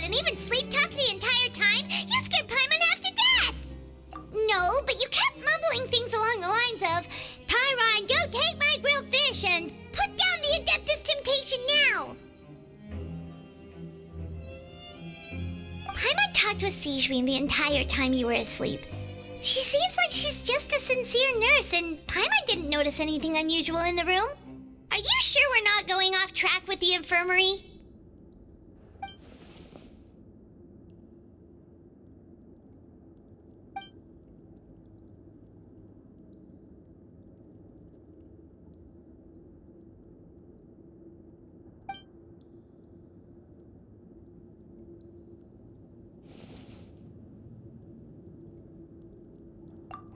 and even sleep-talk the entire time? You scared Paimon half to death! No, but you kept mumbling things along the lines of, Pyron, don't take my grilled fish, and put down the Adeptus Temptation now! Paimon talked with Sigewinne the entire time you were asleep. She seems like she's just a sincere nurse, and Paimon didn't notice anything unusual in the room. Are you sure we're not going off track with the infirmary?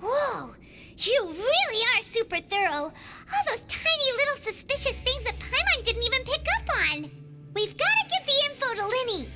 Whoa! You really are super thorough! All those tiny little suspicious things that Paimon didn't even pick up on! We've gotta give the info to Linny!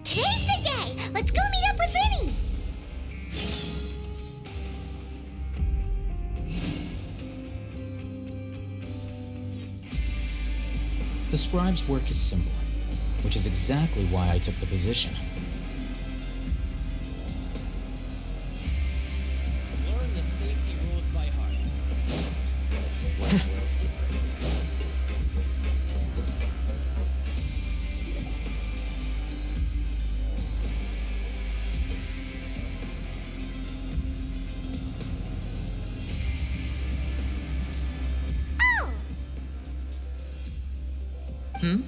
Today's the day! Let's go meet up with Linny! The scribe's work is simple, which is exactly why I took the position. Learn the safety rules by heart. Oh! Hmm?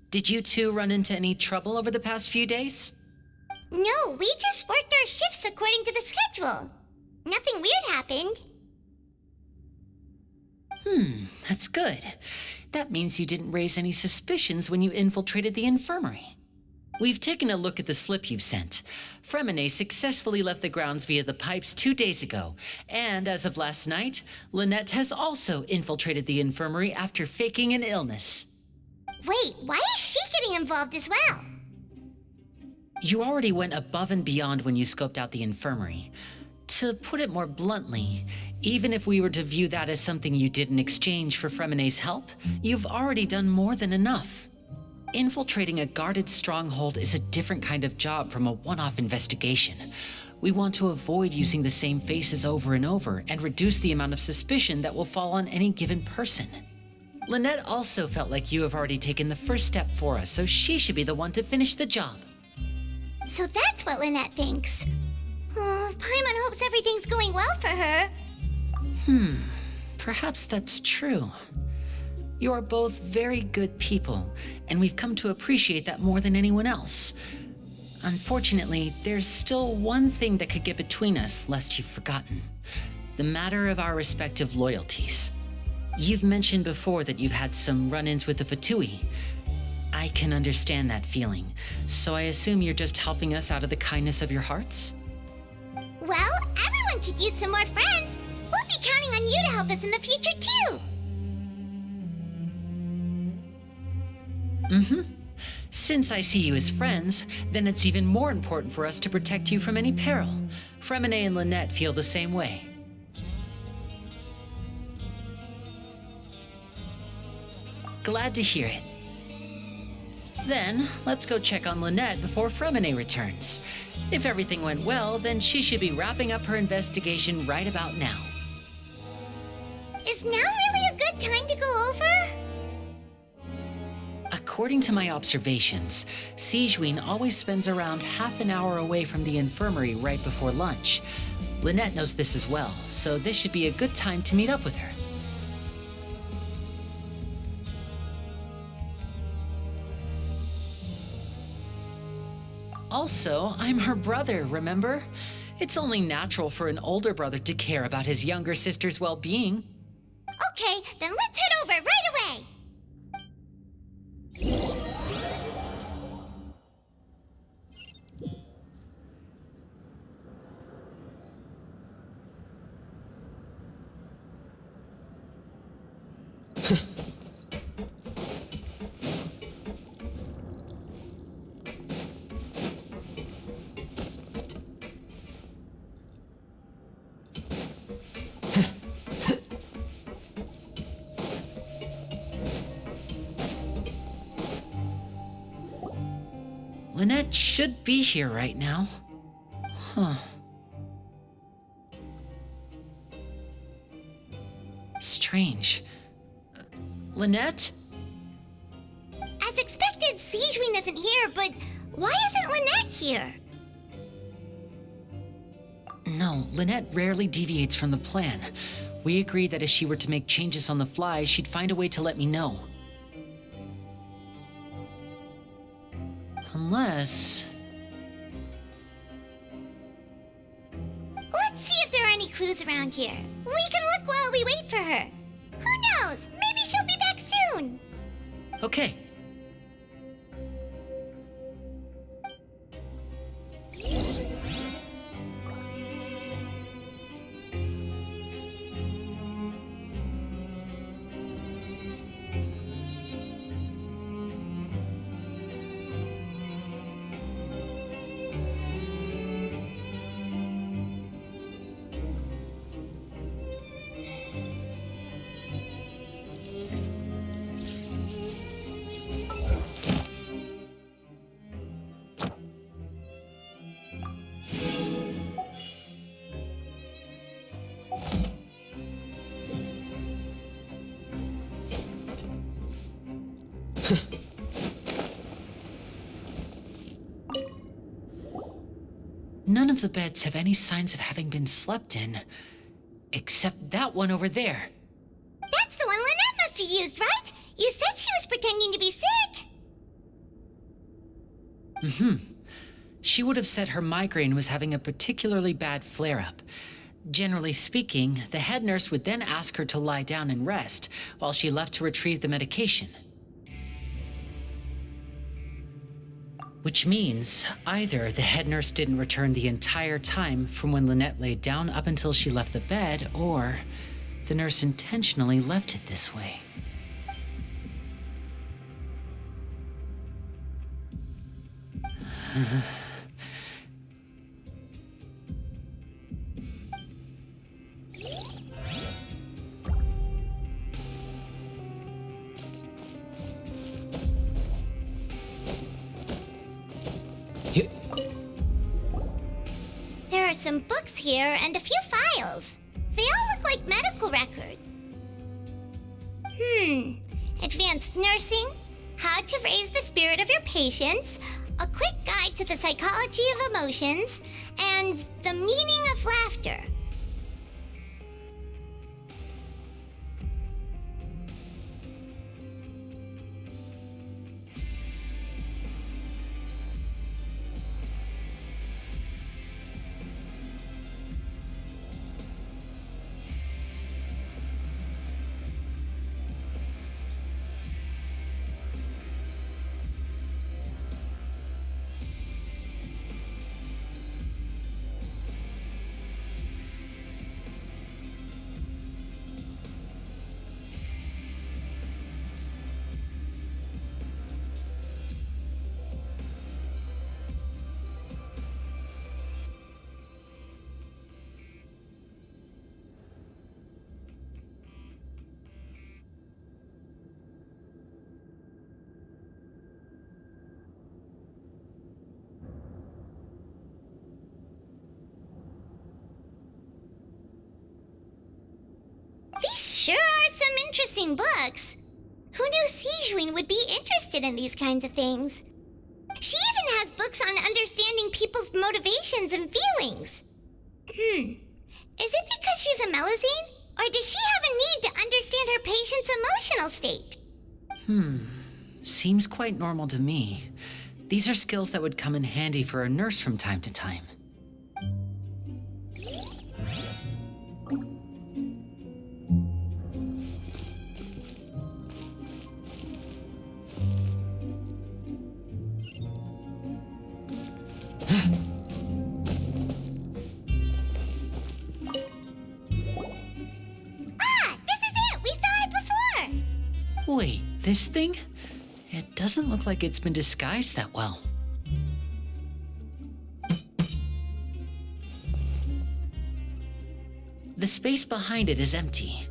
Did you two run into any trouble over the past few days? No, we just worked our shifts according to the schedule. Nothing weird happened. That's good. That means you didn't raise any suspicions when you infiltrated the infirmary. We've taken a look at the slip you've sent. Fremine successfully left the grounds via the pipes 2 days ago, and as of last night, Lynette has also infiltrated the infirmary after faking an illness. Wait, why is she getting involved as well? You already went above and beyond when you scoped out the infirmary. To put it more bluntly, even if we were to view that as something you did in exchange for Fremine's help, you've already done more than enough. Infiltrating a guarded stronghold is a different kind of job from a one-off investigation. We want to avoid using the same faces over and over and reduce the amount of suspicion that will fall on any given person. Lynette also felt like you have already taken the first step for us, so she should be the one to finish the job. So that's what Lynette thinks. Oh, Paimon hopes everything's going well for her. Perhaps that's true. You're both very good people, and we've come to appreciate that more than anyone else. Unfortunately, there's still one thing that could get between us, lest you've forgotten. The matter of our respective loyalties. You've mentioned before that you've had some run-ins with the Fatui. I can understand that feeling, so I assume you're just helping us out of the kindness of your hearts? Well, everyone could use some more friends. We'll be counting on you to help us in the future, too. Since I see you as friends, then it's even more important for us to protect you from any peril. Fremine and Lynette feel the same way. Glad to hear it. Then, let's go check on Lynette before Fremine returns. If everything went well, then she should be wrapping up her investigation right about now. Is now really a good time to go over? According to my observations, Sigewinne always spends around half an hour away from the infirmary right before lunch. Lynette knows this as well, so this should be a good time to meet up with her. Also, I'm her brother, remember? It's only natural for an older brother to care about his younger sister's well-being. Okay, then let's head over right away. Lynette should be here right now. Huh. Strange. Lynette? As expected, Sijwin isn't here, but why isn't Lynette here? No, Lynette rarely deviates from the plan. We agreed that if she were to make changes on the fly, she'd find a way to let me know. Unless... Let's see if there are any clues around here. We can look while we wait for her. Who knows? Maybe she'll be back soon. Okay. None of the beds have any signs of having been slept in, except that one over there. That's the one Lynette must have used, right? You said she was pretending to be sick. Mm-hmm. She would have said her migraine was having a particularly bad flare-up. Generally speaking, the head nurse would then ask her to lie down and rest, while she left to retrieve the medication. Which means either the head nurse didn't return the entire time from when Lynette laid down up until she left the bed, or the nurse intentionally left it this way. There are some books here and a few files. They all look like medical records. Advanced nursing, how to raise the spirit of your patients, a quick guide to the psychology of emotions, and the meaning of laughter. These sure are some interesting books. Who knew Sijwin would be interested in these kinds of things? She even has books on understanding people's motivations and feelings. Is it because she's a Melusine? Or does she have a need to understand her patient's emotional state? Seems quite normal to me. These are skills that would come in handy for a nurse from time to time. Wait, this thing? It doesn't look like it's been disguised that well. The space behind it is empty.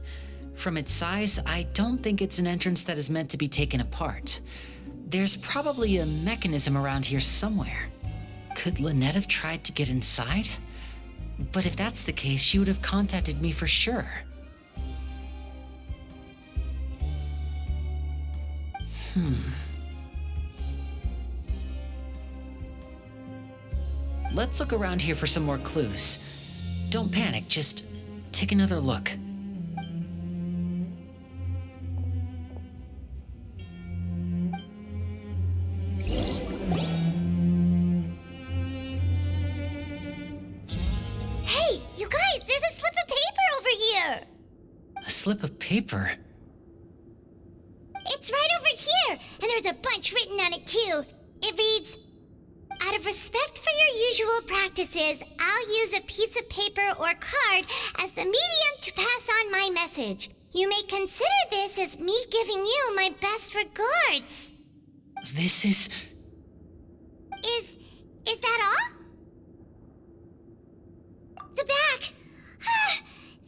From its size, I don't think it's an entrance that is meant to be taken apart. There's probably a mechanism around here somewhere. Could Lynette have tried to get inside? But if that's the case, she would have contacted me for sure. Let's look around here for some more clues. Don't panic, just take another look. Hey, you guys, there's a slip of paper over here! A slip of paper? It's right over here, and there's a bunch written on it too. It reads, "Out of respect for your usual practices, I'll use a piece of paper or card as the medium to pass on my message. You may consider this as me giving you my best regards." This is... Is that all? The back.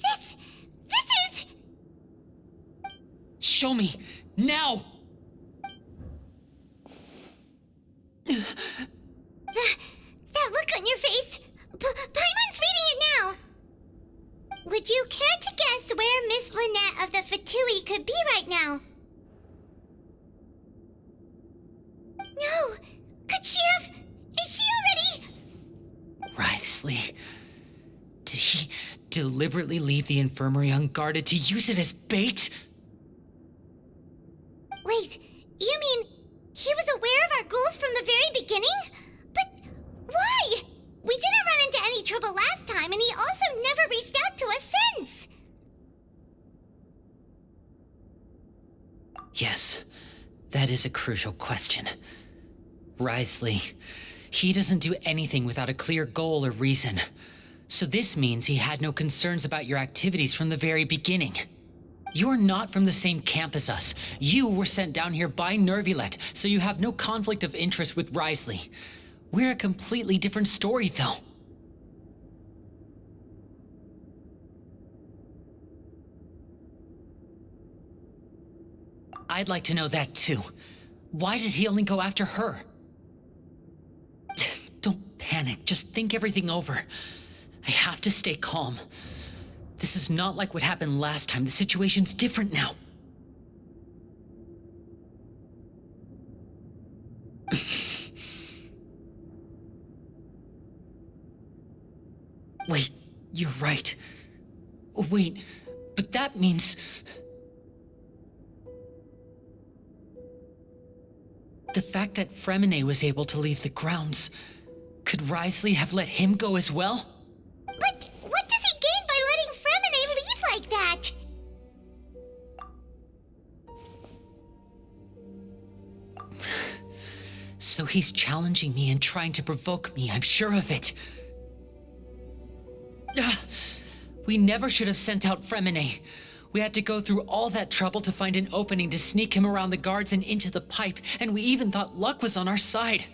This is... Show me! Now! That look on your face. Paimon's reading it now. Would you care to guess where Miss Lynette of the Fatui could be right now? No. Could she have... Is she already... Wriothesley. Did he deliberately leave the infirmary unguarded to use it as bait? Wait, you mean he was aware of our goals from the very beginning? But why? We didn't run into any trouble last time, and he also never reached out to us since. Yes, that is a crucial question. Wriothesley, he doesn't do anything without a clear goal or reason. So this means he had no concerns about your activities from the very beginning. You're not from the same camp as us. You were sent down here by Nervulet, so you have no conflict of interest with Wriothesley. We're a completely different story, though. I'd like to know that, too. Why did he only go after her? Don't panic. Just think everything over. I have to stay calm. This is not like what happened last time. The situation's different now. Wait, you're right. Wait, but that means... The fact that Fremine was able to leave the grounds, could Wriothesley have let him go as well? But what does he gain by letting Fremine leave like that? So he's challenging me and trying to provoke me, I'm sure of it. We never should have sent out Fremine. We had to go through all that trouble to find an opening to sneak him around the guards and into the pipe, and we even thought luck was on our side.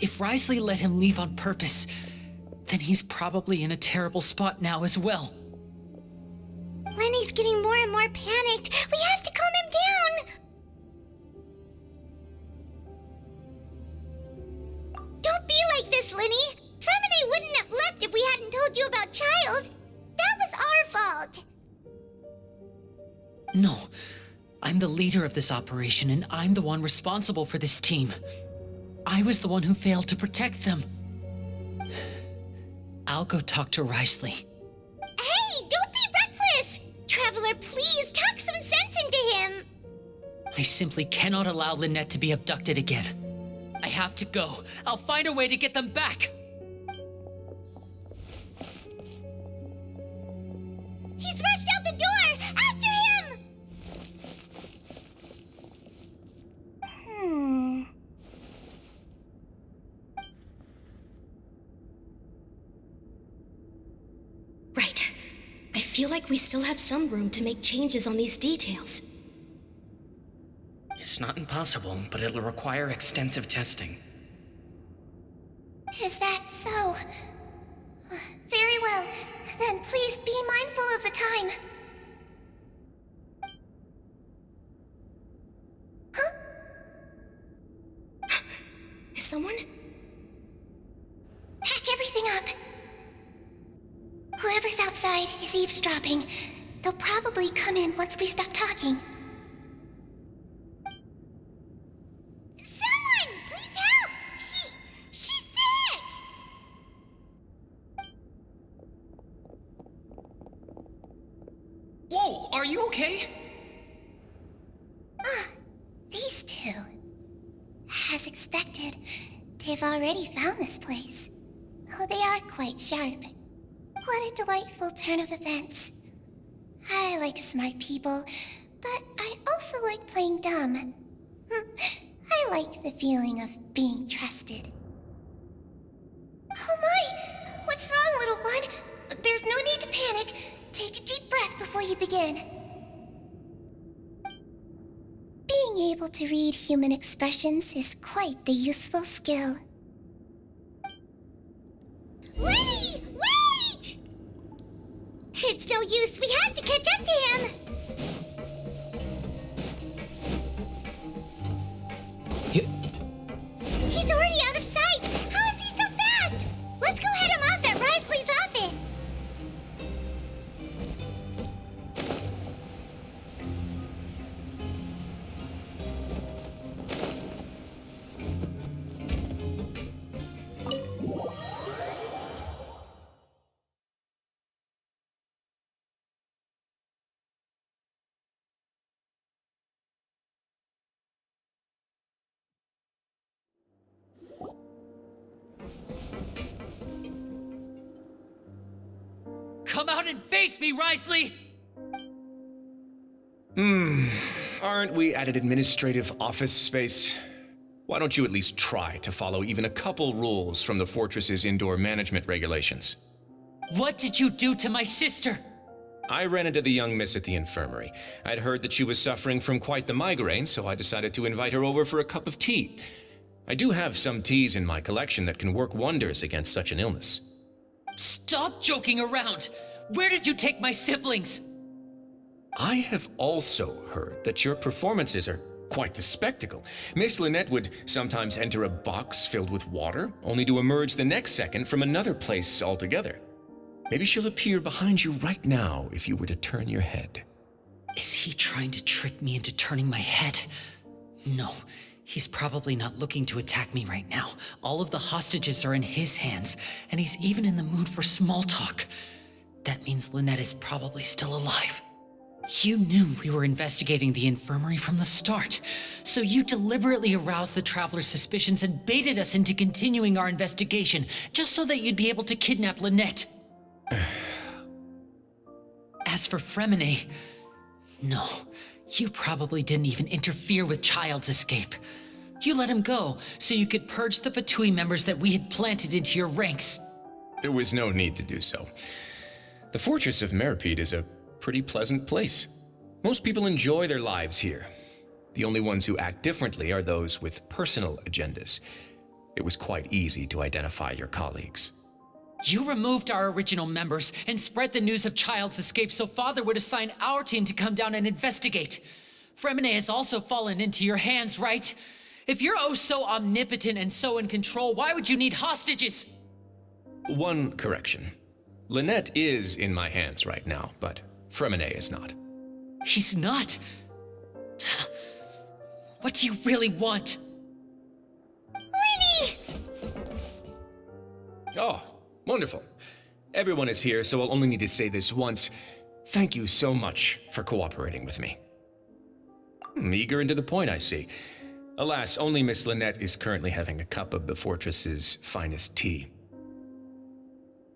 If Wriothesley let him leave on purpose, then he's probably in a terrible spot now as well. Lenny's getting more and more panicked. We have to calm him down. Don't be like this, Lenny. Fremine wouldn't have left if we hadn't told you about Child. That was our fault. No, I'm the leader of this operation, and I'm the one responsible for this team. I was the one who failed to protect them. I'll go talk to Wriothesley. Hey! please talk some sense into him. I simply cannot allow Lynette to be abducted again. I have to go. I'll find a way to get them back. He's rushed out the door! After him! Right. I feel like we still have some room to make changes on these details. It's not impossible, but it'll require extensive testing. Is that so? Very well. Then please be mindful of the time. Huh? Is someone? Pack everything up. Whoever's outside is eavesdropping. They'll probably come in once we stop talking. Someone! Please help! She's sick! Whoa, are you okay? These two. As expected, they've already found this place. Oh, they are quite sharp. What a delightful turn of events. I like smart people, but I also like playing dumb. I like the feeling of being trusted. Oh my! What's wrong, little one? There's no need to panic. Take a deep breath before you begin. Being able to read human expressions is quite the useful skill. Wait! Wait! It's no use. We have to catch up to him. He's already out of sight. How is he so fast? Let's go head him off at Risley's office. Come out and face me, Risley! Aren't we at an administrative office space? Why don't you at least try to follow even a couple rules from the fortress's indoor management regulations? What did you do to my sister? I ran into the young miss at the infirmary. I'd heard that she was suffering from quite the migraine, so I decided to invite her over for a cup of tea. I do have some teas in my collection that can work wonders against such an illness. Stop joking around! Where did you take my siblings? I have also heard that your performances are quite the spectacle. Miss Lynette would sometimes enter a box filled with water, only to emerge the next second from another place altogether. Maybe she'll appear behind you right now if you were to turn your head. Is he trying to trick me into turning my head? No, he's probably not looking to attack me right now. All of the hostages are in his hands, and he's even in the mood for small talk. That means Lynette is probably still alive. You knew we were investigating the infirmary from the start, so you deliberately aroused the traveler's suspicions and baited us into continuing our investigation, just so that you'd be able to kidnap Lynette. As for Fremine, no, you probably didn't even interfere with Child's escape. You let him go so you could purge the Fatui members that we had planted into your ranks. There was no need to do so. The fortress of Meripede is a pretty pleasant place. Most people enjoy their lives here. The only ones who act differently are those with personal agendas. It was quite easy to identify your colleagues. You removed our original members and spread the news of Child's escape so Father would assign our team to come down and investigate. Fremine has also fallen into your hands, right? If you're oh so omnipotent and so in control, why would you need hostages? One correction. Lynette is in my hands right now, but Fremine is not. He's not. What do you really want? Lenny! Oh, wonderful. Everyone is here, so I'll only need to say this once. Thank you so much for cooperating with me. Eager and to the point, I see. Alas, only Miss Lynette is currently having a cup of the fortress's finest tea.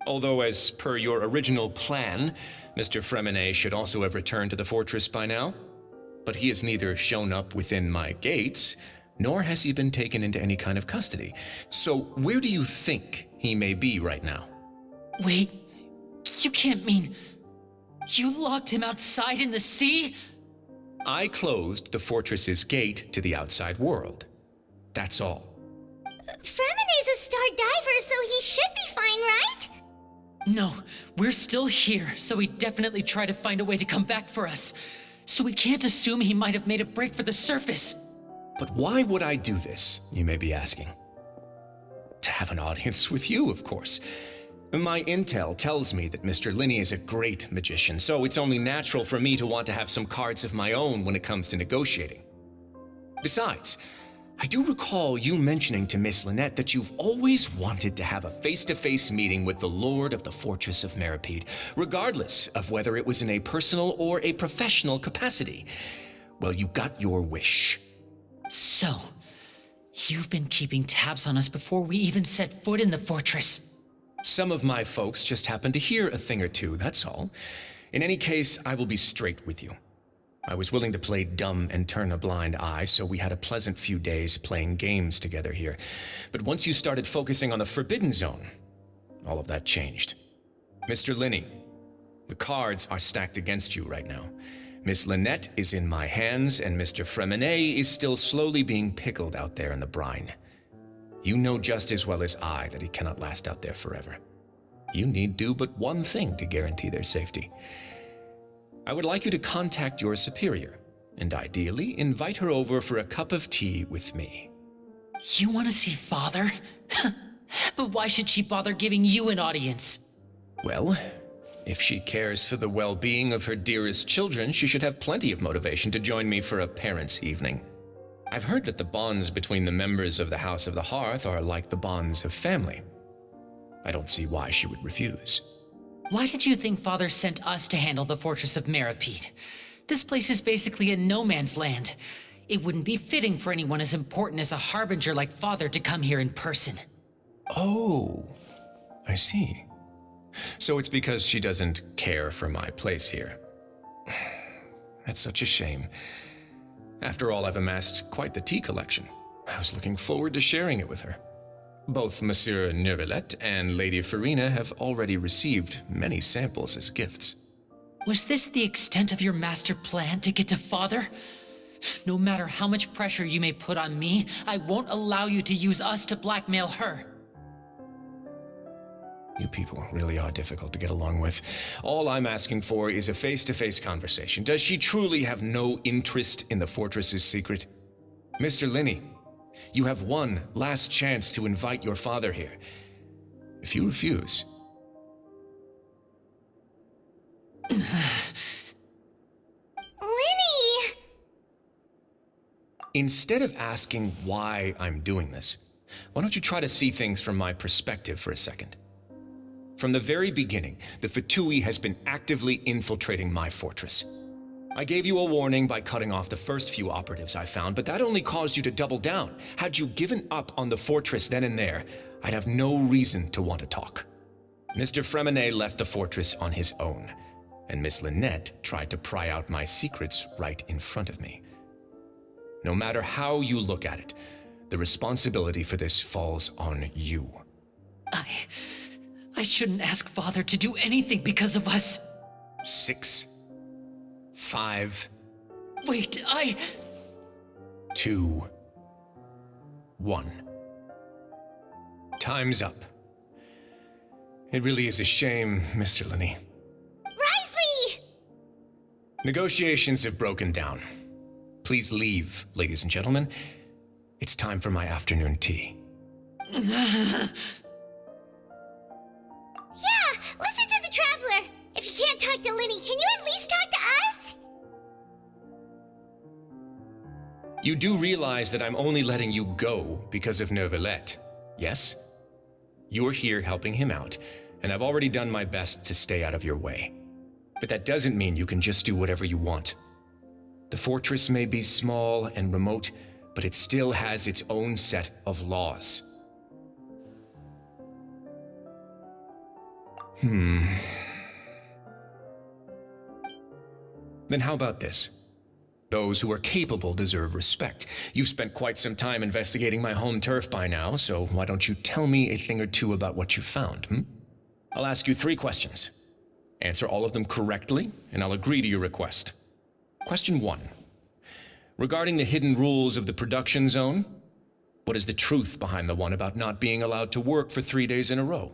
Although, as per your original plan, Mr. Fremenet should also have returned to the fortress by now. But he has neither shown up within my gates, nor has he been taken into any kind of custody. So where do you think he may be right now? Wait, you can't mean you locked him outside in the sea? I closed the fortress's gate to the outside world. That's all. Fremenet's a star diver, so he should be fine, right? No, we're still here, so he definitely tried to find a way to come back for us. So we can't assume he might have made a break for the surface. But why would I do this, you may be asking? To have an audience with you, of course. My intel tells me that Mr. Linney is a great magician, so it's only natural for me to want to have some cards of my own when it comes to negotiating. Besides, I do recall you mentioning to Miss Lynette that you've always wanted to have a face-to-face meeting with the Lord of the Fortress of Meripede, regardless of whether it was in a personal or a professional capacity. Well, you got your wish. So, you've been keeping tabs on us before we even set foot in the fortress. Some of my folks just happened to hear a thing or two, that's all. In any case, I will be straight with you. I was willing to play dumb and turn a blind eye, so we had a pleasant few days playing games together here. But once you started focusing on the Forbidden Zone, all of that changed. Mr. Linney, the cards are stacked against you right now. Miss Lynette is in my hands, and Mr. Fremenet is still slowly being pickled out there in the brine. You know just as well as I that he cannot last out there forever. You need do but one thing to guarantee their safety. I would like you to contact your superior, and ideally invite her over for a cup of tea with me. You want to see Father? But why should she bother giving you an audience? Well, if she cares for the well-being of her dearest children, she should have plenty of motivation to join me for a parents' evening. I've heard that the bonds between the members of the House of the Hearth are like the bonds of family. I don't see why she would refuse. Why did you think Father sent us to handle the Fortress of Meripede? This place is basically a no man's land. It wouldn't be fitting for anyone as important as a harbinger like Father to come here in person. Oh, I see. So it's because she doesn't care for my place here. That's such a shame. After all, I've amassed quite the tea collection. I was looking forward to sharing it with her. Both Monsieur Neuvillette and Lady Farina have already received many samples as gifts. Was this the extent of your master plan to get to Father? No matter how much pressure you may put on me, I won't allow you to use us to blackmail her. You people really are difficult to get along with. All I'm asking for is a face-to-face conversation. Does she truly have no interest in the fortress's secret? Mr. Linney, you have one last chance to invite your father here. If you refuse... Linny! Instead of asking why I'm doing this, why don't you try to see things from my perspective for a second? From the very beginning, the Fatui has been actively infiltrating my fortress. I gave you a warning by cutting off the first few operatives I found, but that only caused you to double down. Had you given up on the fortress then and there, I'd have no reason to want to talk. Mr. Fremenet left the fortress on his own, and Miss Lynette tried to pry out my secrets right in front of me. No matter how you look at it, the responsibility for this falls on you. I shouldn't ask Father to do anything because of us. 6, 5... Wait, 2, 1. Time's up. It really is a shame, Mr. Linney. Risley! Negotiations have broken down. Please leave, ladies and gentlemen. It's time for my afternoon tea. Yeah, listen to the Traveler. If you can't talk to Linny, can you at least talk to us? You do realize that I'm only letting you go because of Neuvillette, yes? You're here helping him out, and I've already done my best to stay out of your way. But that doesn't mean you can just do whatever you want. The fortress may be small and remote, but it still has its own set of laws. Then how about this? Those who are capable deserve respect. You've spent quite some time investigating my home turf by now, so why don't you tell me a thing or two about what you found, I'll ask you 3 questions. Answer all of them correctly, and I'll agree to your request. Question 1. Regarding the hidden rules of the production zone, what is the truth behind the one about not being allowed to work for 3 days in a row?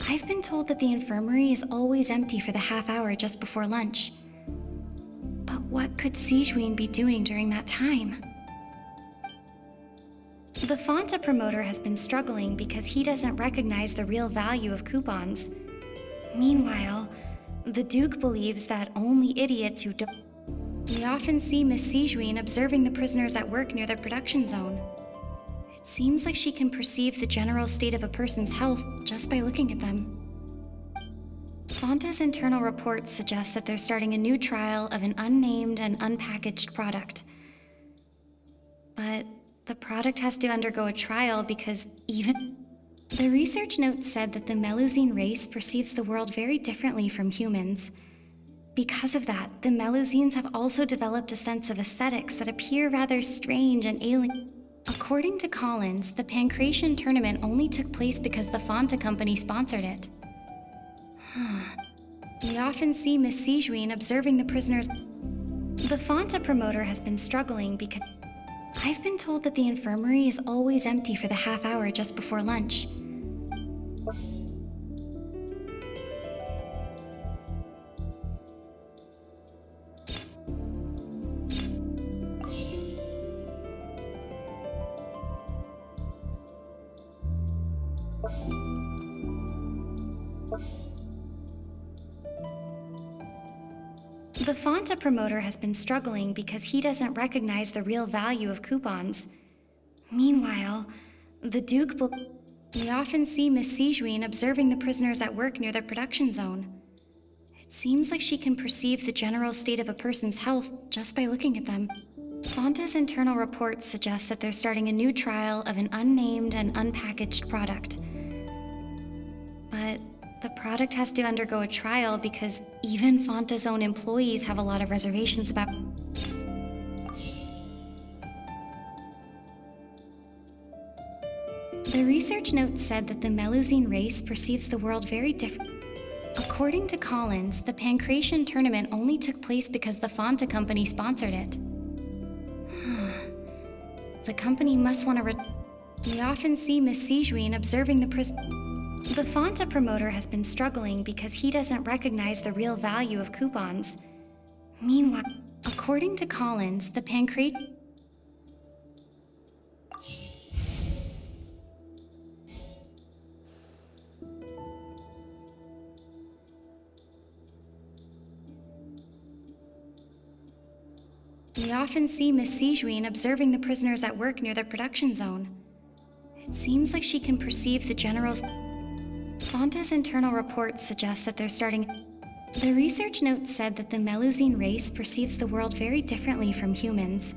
I've been told that the infirmary is always empty for the half hour just before lunch. But what could Sijuin be doing during that time? The Fonta promoter has been struggling because he doesn't recognize the real value of coupons. Meanwhile, the Duke believes that only idiots who don't... We often see Miss Sijuin observing the prisoners at work near the production zone. It seems like she can perceive the general state of a person's health just by looking at them. Fonta's internal reports suggest that they're starting a new trial of an unnamed and unpackaged product. But the product has to undergo a trial because even... The research note said that the Melusine race perceives the world very differently from humans. Because of that, the Melusines have also developed a sense of aesthetics that appear rather strange and alien. According to Collins, the Pancration tournament only took place because the Fonta company sponsored it. We often see Miss Sijuin observing the prisoners. The Fonta promoter has been struggling because... I've been told that the infirmary is always empty for the half hour just before lunch. The Fonta promoter has been struggling because he doesn't recognize the real value of coupons. Meanwhile, the Duke We often see Miss Sijuin observing the prisoners at work near the production zone. It seems like she can perceive the general state of a person's health just by looking at them. Fonta's internal reports suggest that they're starting a new trial of an unnamed and unpackaged product. But the product has to undergo a trial because even Fonta's own employees have a lot of reservations about... The research note said that the Melusine race perceives the world very different. According to Collins, the Pancration tournament only took place because the Fonta company sponsored it. The company must want to... We often see Miss Sijuin observing the The Fonta promoter has been struggling because he doesn't recognize the real value of coupons. Meanwhile, according to Collins, the We often see Miss Sijuin observing the prisoners at work near the production zone. It seems like she can perceive the general's... Fonta's internal reports suggest that they're starting... The research note said that the Melusine race perceives the world very differently from humans.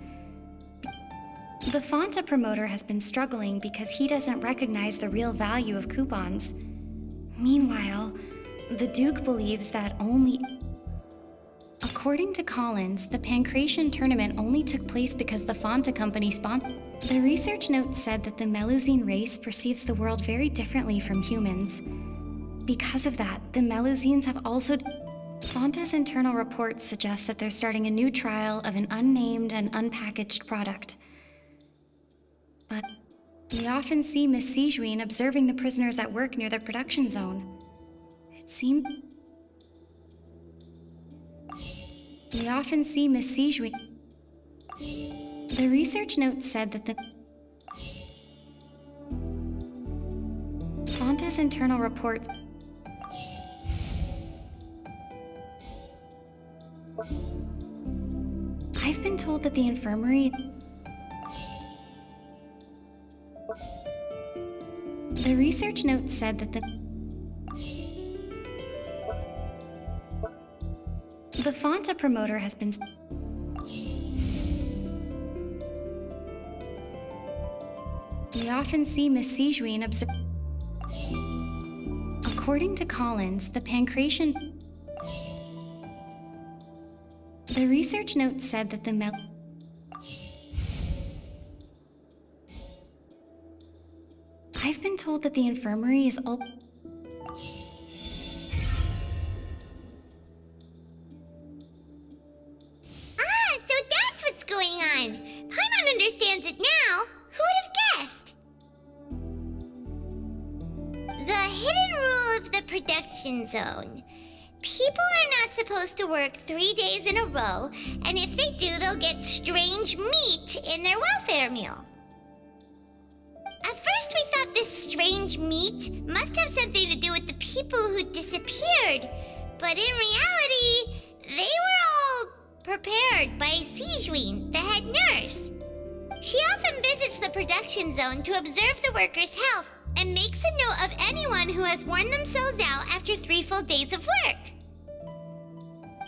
The Fonta promoter has been struggling because he doesn't recognize the real value of coupons. Meanwhile, the Duke believes that only... According to Collins, the Pancration tournament only took place because the Fonta company sponsored... The research note said that the Melusine race perceives the world very differently from humans. Because of that, the Melusines have also... Fonta's internal reports suggest that they're starting a new trial of an unnamed and unpackaged product. But we often see Miss Sijuin observing the prisoners at work near the production zone. It seemed... We often see Miss Sijuin... The research note said that the... Fonta's internal reports... I've been told that the infirmary... The research note said that the Fonta promoter has been... We often see Miss Sijuin observe... According to Collins, the Pancration... The research note said that the I've been told that the infirmary is all... So that's what's going on. Paimon understands it now. Who would have guessed? The hidden rule of the production zone. People are not supposed to work 3 days in a row, and if they do, they'll get strange meat in their welfare meal. At first, we thought this strange meat must have something to do with the people who disappeared, but in reality, they were all prepared by Sijuin, the head nurse. She often visits the production zone to observe the workers' health and makes a note of anyone who has worn themselves out after 3 full days of work.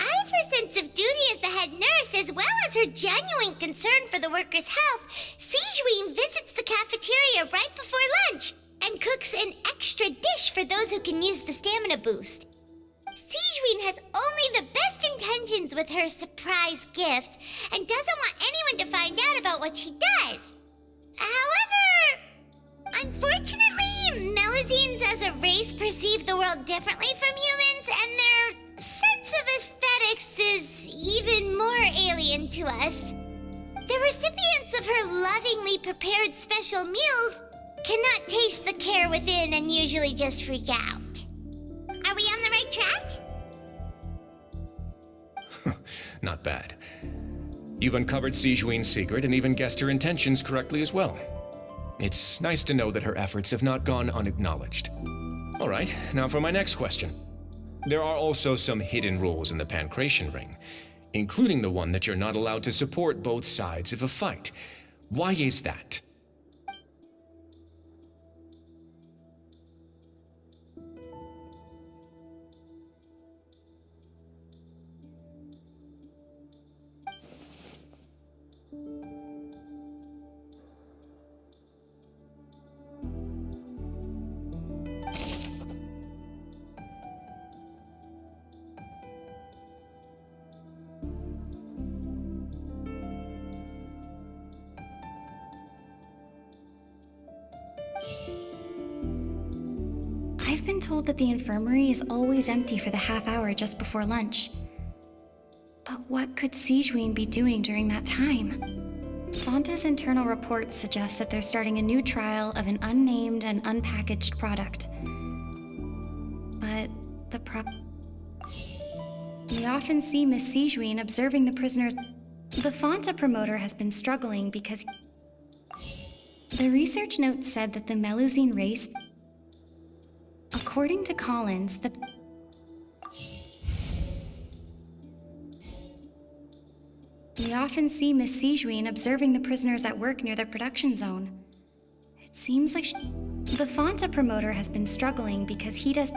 Out of her sense of duty as the head nurse, as well as her genuine concern for the workers' health, Sijuin visits the cafeteria right before lunch and cooks an extra dish for those who can use the stamina boost. Sijuin has only the best intentions with her surprise gift and doesn't want anyone to find out about what she does. However, unfortunately, Melusines as a race perceive the world differently from humans, and their sense of aesthetics is even more alien to us. The recipients of her lovingly prepared special meals cannot taste the care within and usually just freak out. Are we on the right track? Not bad. You've uncovered Sijuin's secret and even guessed her intentions correctly as well. It's nice to know that her efforts have not gone unacknowledged. All right, now for my next question. There are also some hidden rules in the Pancration Ring, including the one that you're not allowed to support both sides of a fight. Why is that? I've been told that the infirmary is always empty for the half hour just before lunch. But what could Sijuin be doing during that time? Fonta's internal reports suggest that they're starting a new trial of an unnamed and unpackaged product. But we often see Miss Sijuin observing the prisoners. The Fonta promoter has been struggling because the research note said that the Melusine race... According to Collins, We often see Miss Sijuin observing the prisoners at work near the production zone. It seems like the Fonta promoter has been struggling because he does...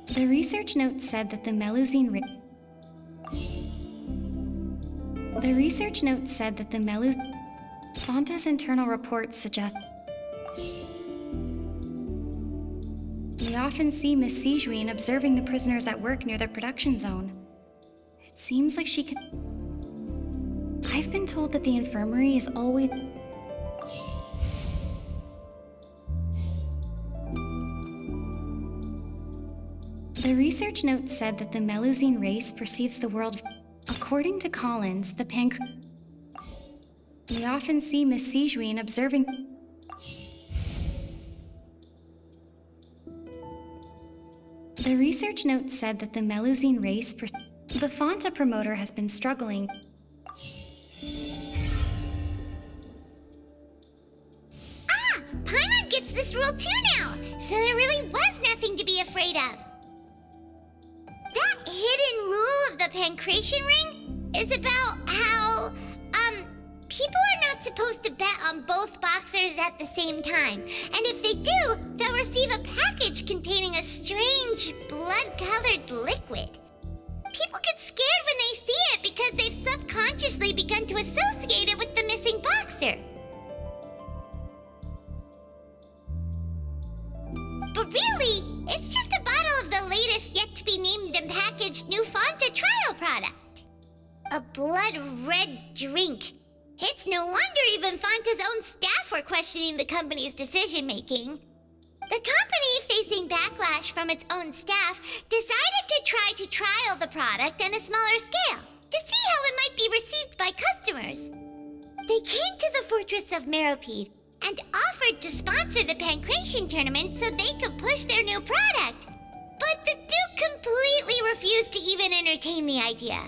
The research note said that the Melusine Fonta's internal reports suggest... We often see Miss Sijuin observing the prisoners at work near the production zone. It seems like she could... I've been told that the infirmary is always... The research note said that the Melusine race perceives the world... According to Collins, the We often see Miss Sijuin observing... The research note said that the Melusine race... The Fonta promoter has been struggling... Paimon gets this role too now, so there really was nothing to be afraid of. That hidden rule of the Pancration Ring is about how, people are not supposed to bet on both boxers at the same time. And if they do, they'll receive a package containing a strange, blood-colored liquid. People get scared when they see it because they've subconsciously begun to associate it with the missing boxer. But really, it's just a bottle of the latest yet-to-be-named and packaged new Fonta trial product. A blood-red drink. It's no wonder even Fonta's own staff were questioning the company's decision-making. The company, facing backlash from its own staff, decided to try to trial the product on a smaller scale, to see how it might be received by customers. They came to the fortress of Meropide and offered to sponsor the Pancration tournament so they could push their new product. But the Duke completely refused to even entertain the idea.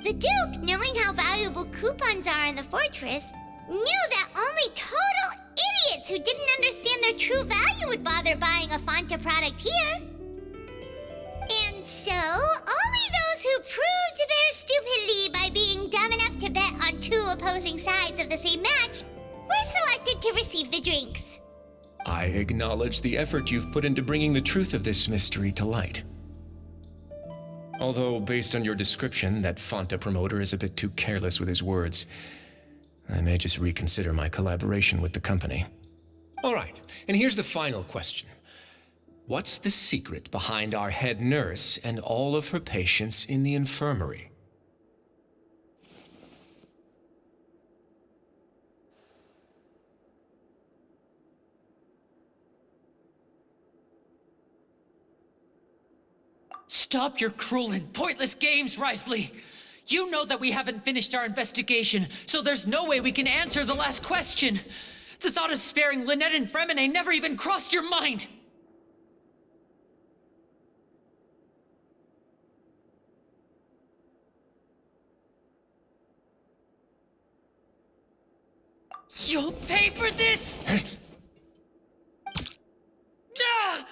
The Duke, knowing how valuable coupons are in the fortress, knew that only total idiots who didn't understand their true value would bother buying a Fonta product here. And so, only those who proved their stupidity by being dumb enough to bet on two opposing sides of the same match were selected to receive the drinks. I acknowledge the effort you've put into bringing the truth of this mystery to light. Although, based on your description, that Fonta promoter is a bit too careless with his words, I may just reconsider my collaboration with the company. All right, and here's the final question. What's the secret behind our head nurse and all of her patients in the infirmary? Stop your cruel and pointless games, Risley! You know that we haven't finished our investigation, so there's no way we can answer the last question! The thought of sparing Lynette and Fremine never even crossed your mind! You'll pay for this! Ah!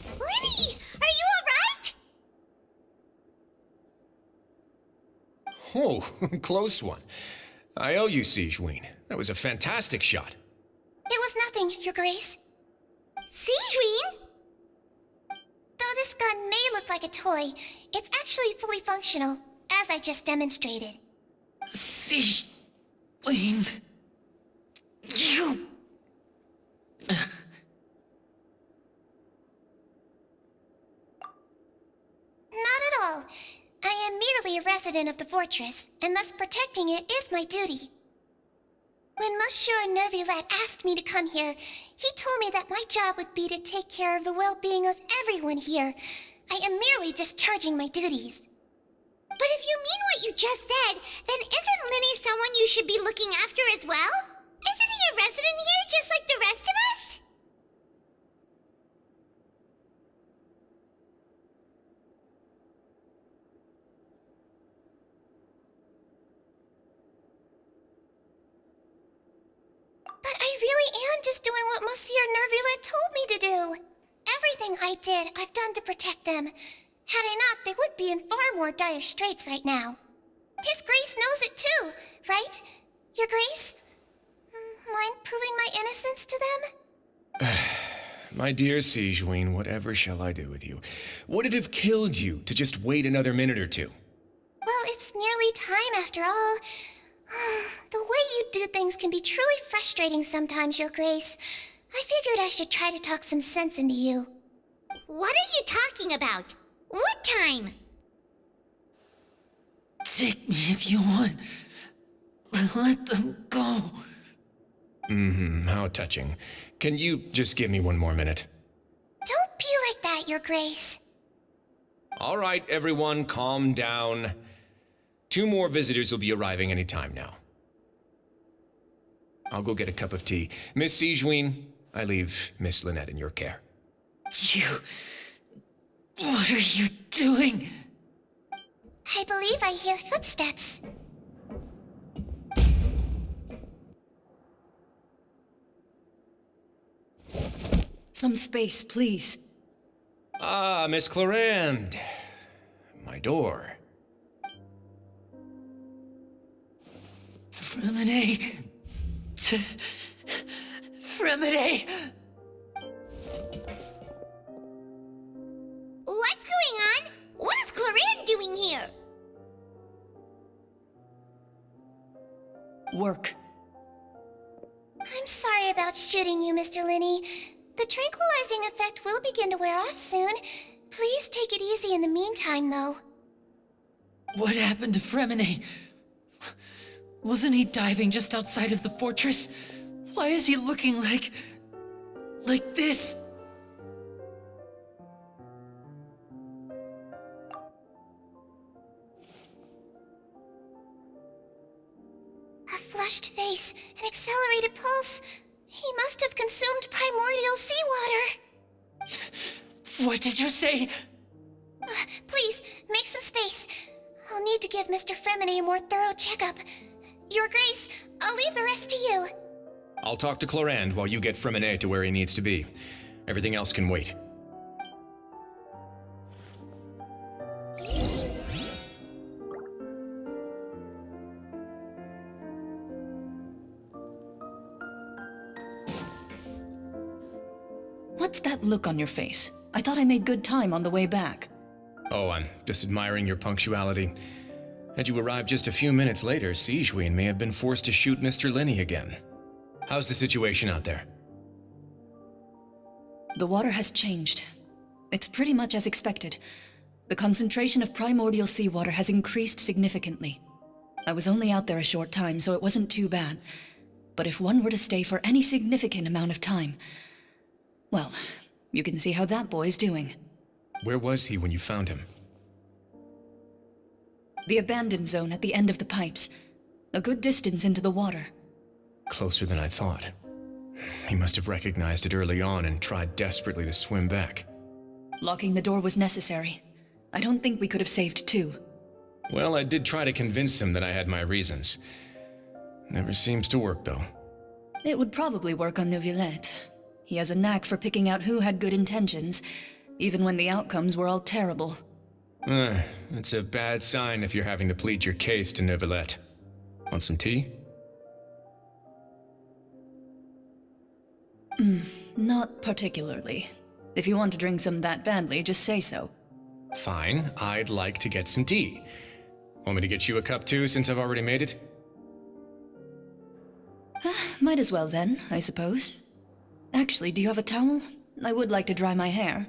Lenny, are you alright? Oh, close one. I owe you, Sijuin. That was a fantastic shot. It was nothing, Your Grace. Sijuin? Though this gun may look like a toy, it's actually fully functional, as I just demonstrated. Sijuin... You... Not at all. I am merely a resident of the fortress, and thus protecting it is my duty. When Monsieur Nervulet asked me to come here, he told me that my job would be to take care of the well-being of everyone here. I am merely discharging my duties. But if you mean what you just said, then isn't Linny someone you should be looking after as well? Isn't he a resident here just like the rest of us? But I really am just doing what Monsieur Nervulet told me to do. Everything I did, I've done to protect them. Had I not, they would be in far more dire straits right now. His Grace knows it too, right? Your Grace? Mind proving my innocence to them? My dear Sigewinne, whatever shall I do with you? Would it have killed you to just wait another minute or two? Well, it's nearly time after all. The way you do things can be truly frustrating sometimes, Your Grace. I figured I should try to talk some sense into you. What are you talking about? What time? Take me if you want. Let them go. How touching. Can you just give me one more minute? Don't be like that, Your Grace. All right, everyone, calm down. 2 more visitors will be arriving any time now. I'll go get a cup of tea. Miss Sigewinne, I leave Miss Lynette in your care. What are you doing? I believe I hear footsteps. Some space, please. Ah, Miss Clorinde. My door. Fremine. Fremine. What's going on? What is Clorinde doing here? Work. I'm sorry about shooting you, Mr. Linney. The tranquilizing effect will begin to wear off soon. Please take it easy in the meantime, though. What happened to Fremine? Wasn't he diving just outside of the fortress? Why is he looking like this? A flushed face, an accelerated pulse. He must have consumed primordial seawater. What did you say? Please, make some space. I'll need to give Mr. Fremine a more thorough checkup. Your Grace, I'll leave the rest to you. I'll talk to Clorinde while you get Fremine to where he needs to be. Everything else can wait. What's that look on your face? I thought I made good time on the way back. Oh, I'm just admiring your punctuality. Had you arrived just a few minutes later, Sigewinne may have been forced to shoot Mr. Linney again. How's the situation out there? The water has changed. It's pretty much as expected. The concentration of primordial seawater has increased significantly. I was only out there a short time, so it wasn't too bad. But if one were to stay for any significant amount of time, well, you can see how that boy's doing. Where was he when you found him? The abandoned zone at the end of the pipes. A good distance into the water. Closer than I thought. He must have recognized it early on and tried desperately to swim back. Locking the door was necessary. I don't think we could have saved 2. Well, I did try to convince him that I had my reasons. Never seems to work, though. It would probably work on Neuvillette. He has a knack for picking out who had good intentions, even when the outcomes were all terrible. It's a bad sign if you're having to plead your case to Neuvillette. Want some tea? Not particularly. If you want to drink some that badly, just say so. Fine, I'd like to get some tea. Want me to get you a cup too, since I've already made it? Might as well then, I suppose. Actually, do you have a towel? I would like to dry my hair.